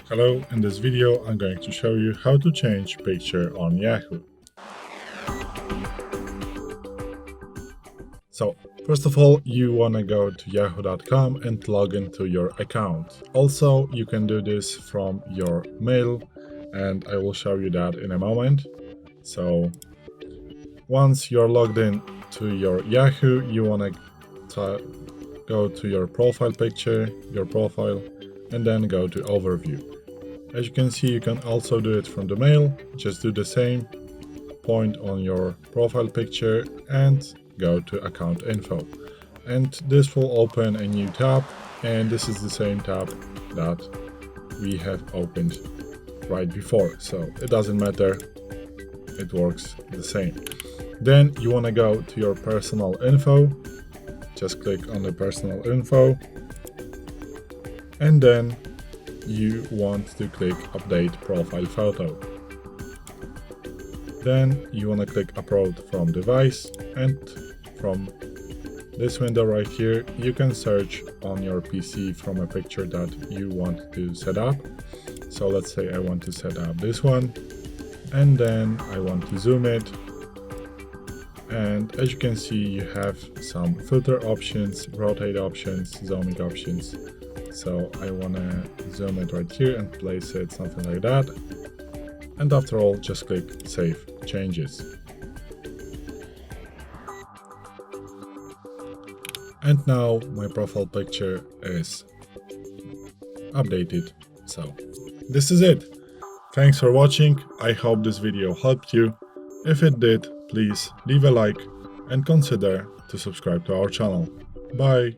Hello, in this video I'm going to show you how to change picture on Yahoo. So, first of all, you want to go to yahoo.com and log into your account. Also, you can do this from your mail, and I will show you that in a moment. So, once you're logged in to your Yahoo, you want to go to your profile picture, your profile, and then go to overview. As you can see, you can also do it from the mail. Just do the same, point on your profile picture and go to account info. And this will open a new tab, and this is the same tab that we have opened right before. So it doesn't matter, it works the same. Then you want to go to your personal info. Just click on the personal info, and then you want to click update profile photo. Then you want to click upload from device, and from this window right here you can search on your PC from a picture that you want to set up. So let's say I want to set up this one, and then I want to zoom it. And as you can see, you have some filter options, rotate options, zooming options. So I want to zoom it right here and place it something like that. And after all, just click Save Changes. And now my profile picture is updated. So this is it. Thanks for watching. I hope this video helped you. If it did, please leave a like and consider to subscribe to our channel. Bye.